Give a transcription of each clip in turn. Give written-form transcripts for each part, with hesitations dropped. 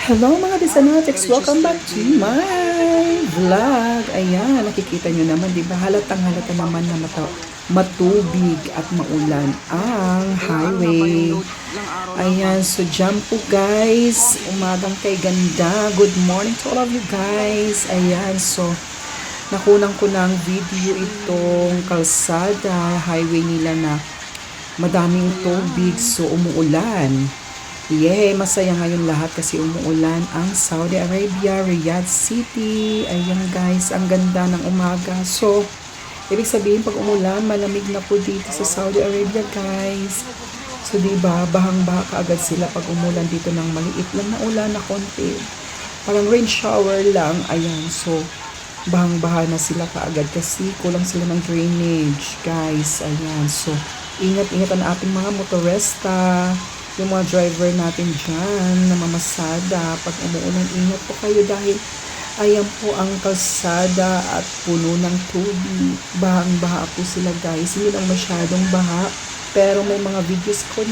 Hello mga Desanatics! Welcome back to my vlog! Ayan, nakikita nyo naman, di ba? Halatang halata naman na matubig at maulan ang highway. Ayan, so dyan po guys, umagang kay ganda. Good morning to all of you guys. Ayan, so nakunan ko ng video itong kalsada, highway nila na madaming tubig, so umuulan. Yay! Masaya ngayon lahat kasi umuulan ang Saudi Arabia, Riyadh City. Ayan guys, ang ganda ng umaga. So, ibig sabihin pag umulan, malamig na po dito sa Saudi Arabia guys. So, diba, bahang-baha kaagad sila pag umulan dito ng maliit lang na ulan na konti. Parang rain shower lang. Ayan, so, bahang-baha na sila kaagad kasi kulang sila ng drainage guys. Ayan, so, ingat-ingat ang ating mga motorista, yung mga driver natin dyan na mamasada. Pag umuulan, ingat po kayo dahil ayan po ang kalsada at puno ng tubig. Bahang-baha po sila guys. Hindi lang masyadong baha, pero may mga videos ko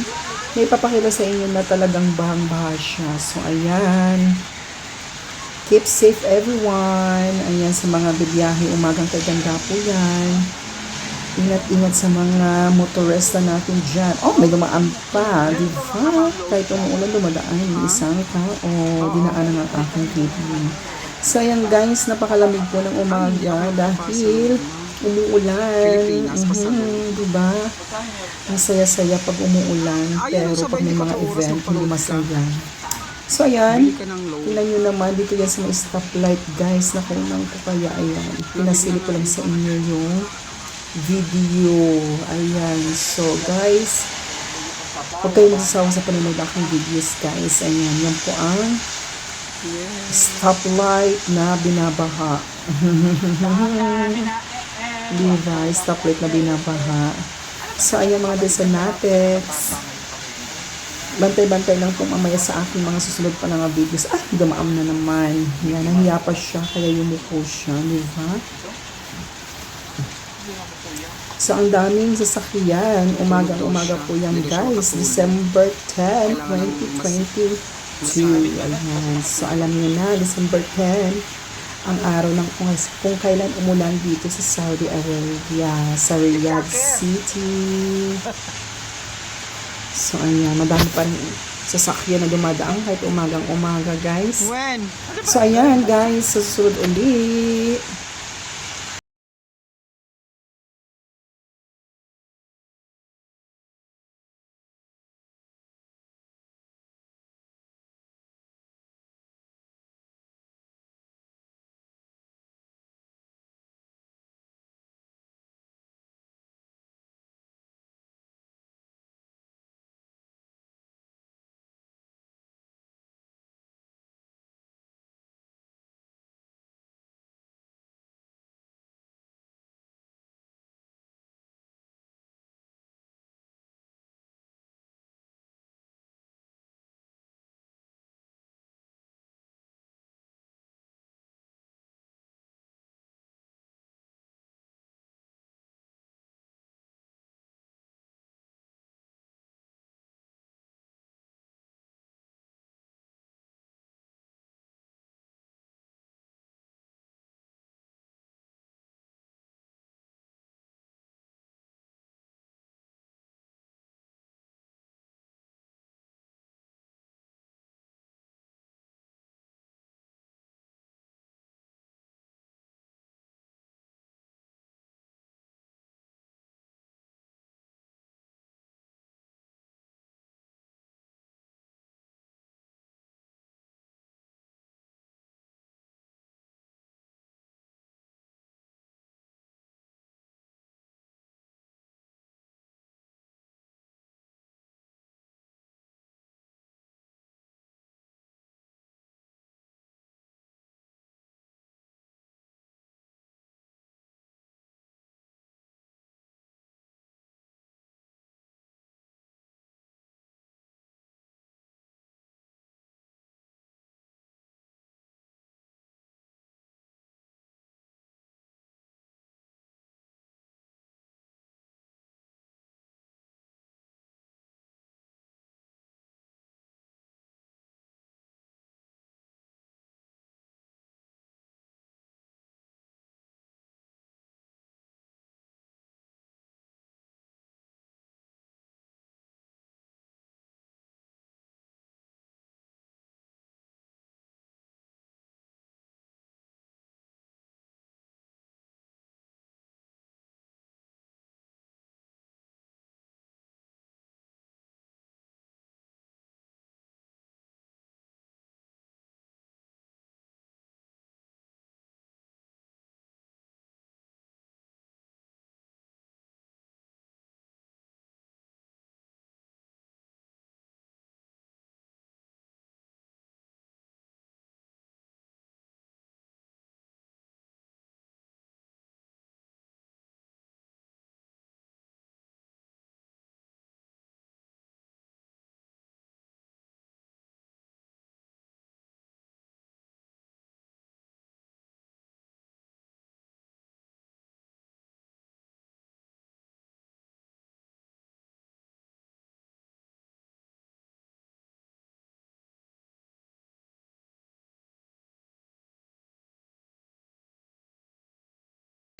may papakita sa inyo na talagang bahang-baha siya. So ayan, keep safe everyone. Ayan, sa mga bibiyahe, umagang kaganda po yan. Ingat-ingat sa mga motorista natin dyan. Oh, may dumaan pa, di ba? Kahit umuulan, dumadaan yung isang tao. Dinaanan ang aking video. So, ayan guys, napakalamig po ng umaga dahil umuulan. Di ba? Ang saya-saya pag umuulan. Pero pag may mga event, hindi masaya. So, ayan. Tingnan nyo naman, dito yan sa may stoplight, guys. Nakunang ko kaya, ayan. Pinasili ko lang sa inyo yung video. Ayan. So, guys, huwag kayo magsasawa sa panonood akong videos, guys. Ayan. Yan po ang stoplight na binabaha. Diba? Stoplight na binabaha. So, ayan mga Desanatics. Bantay-bantay lang po mamaya sa aking mga susunod pa na videos. Ay, dumaam na naman. Yan, nahiya pa siya, kaya yumuko siya. Diba? So, ang daming sasakyan. Umaga-umaga po yan, guys. December 10, 2022. Ayan. So, alam niyo na, December 10, ang araw ng kung kailan umulan dito sa Saudi Arabia, sa Riyadh City. So, ayan. Madami pa rin sasakyan na dumadaan kahit umagang-umaga, guys. So, ayan, guys. Susunod ulit.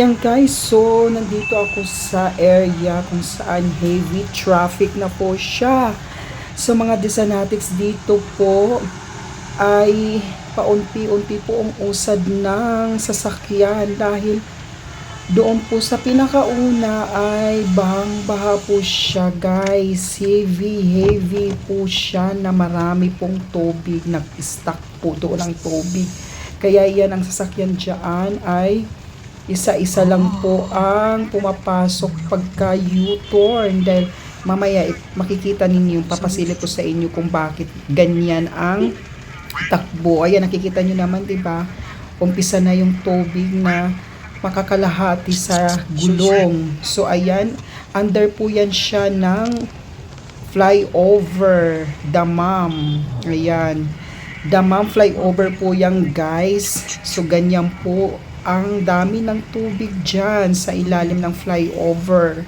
Ayan guys, so nandito ako sa area kung saan heavy traffic na po siya. So mga Desanatics dito po ay paunti-unti po ang usad ng sasakyan dahil doon po sa pinakauna ay bahang-baha po siya guys. Heavy po siya na marami pong tubig. Nag-stack po doon ang tubig. Kaya yan ang sasakyan dyan ay isa-isa lang po ang pumapasok pagka U-turn dahil mamaya makikita ninyo, papasilip ko sa inyo kung bakit ganyan ang takbo. Ayan, nakikita nyo naman, diba? Umpisa na yung tubig na makakalahati sa gulong. So, ayan, under po yan siya ng flyover, Damam. Ayan, Damam flyover po yan guys. So, ganyan po ang dami ng tubig dyan sa ilalim ng flyover.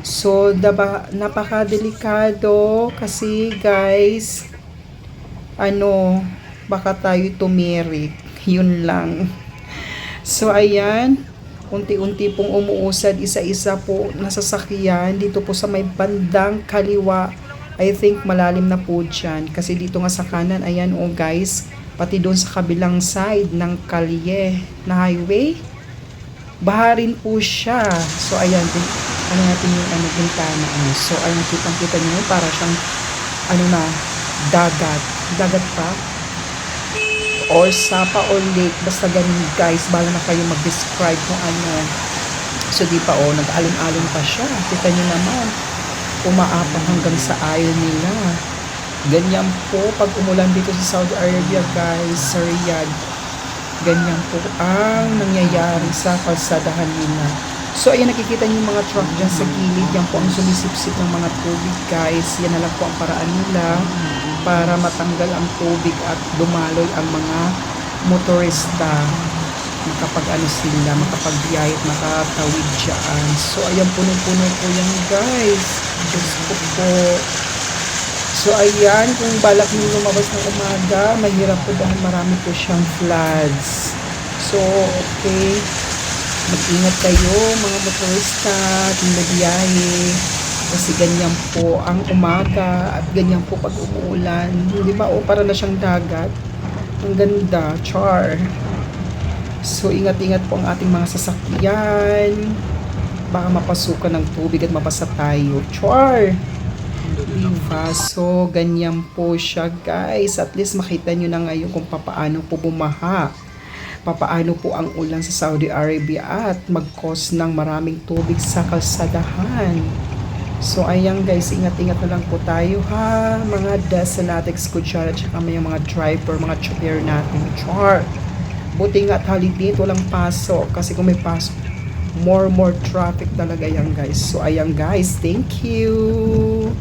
So, napakadelikado kasi guys, baka tayo tumirik. Yun lang. So, ayan, unti-unti pong umuusad, isa-isa po nasasakyan dito po sa may bandang kaliwa. I think malalim na po dyan. Kasi dito nga sa kanan, ayan guys, pati doon sa kabilang side ng kalye na highway, baha rin po siya. So, ayan, natin yung bintana. So, ayan, kitang-kita nyo, para siyang, dagat. Dagat pa. Or sapa or lake. Basta ganun, guys. Bala na kayo mag-describe kung ano. So, di pa, nag-alon-alon pa siya. Kita nyo naman, umaapang hanggang sa aisle nila. Ganyan po pag umulan dito sa Saudi Arabia guys, sa Riyadh. Ganyan po ang nangyayari sa kalsadahan nila. So ayan, nakikita niyo yung mga truck dyan sa gilid. Yan po ang sumisipsip ng mga tubig guys. Yan na lang po ang paraan nila para matanggal ang tubig at dumaloy ang mga motorista. Kapag sila, makapagbiyahe at makatawid dyan. So ayan, puno-puno po yan guys. Diyos ko po. So, ayan, kung balak nyo lumabas ng umaga, mahirap po dahil marami po siyang floods. So, okay, mag-ingat kayo, mga motorista at biyahe. Kasi ganyan po ang umaga at ganyan po pag umuulan. Di ba? Para na siyang dagat. Ang ganda, char. So, ingat-ingat po ang ating mga sasakyan. Baka mapasukan ng tubig at mabasa tayo. Char! Diba? So, ganyan po siya guys. At least makita nyo na ngayon kung papaano po bumaha. Papaano po ang ulan sa Saudi Arabia at mag-cause ng maraming tubig sa kalsadahan. So, ayan guys, ingat-ingat na lang po tayo ha. Mga Desanatics kutsara at saka may mga driver, mga chopper natin. Char! Buti nga at holiday, walang pasok. Kasi kung may pasok, more traffic talaga yan guys. So, ayan guys, thank you!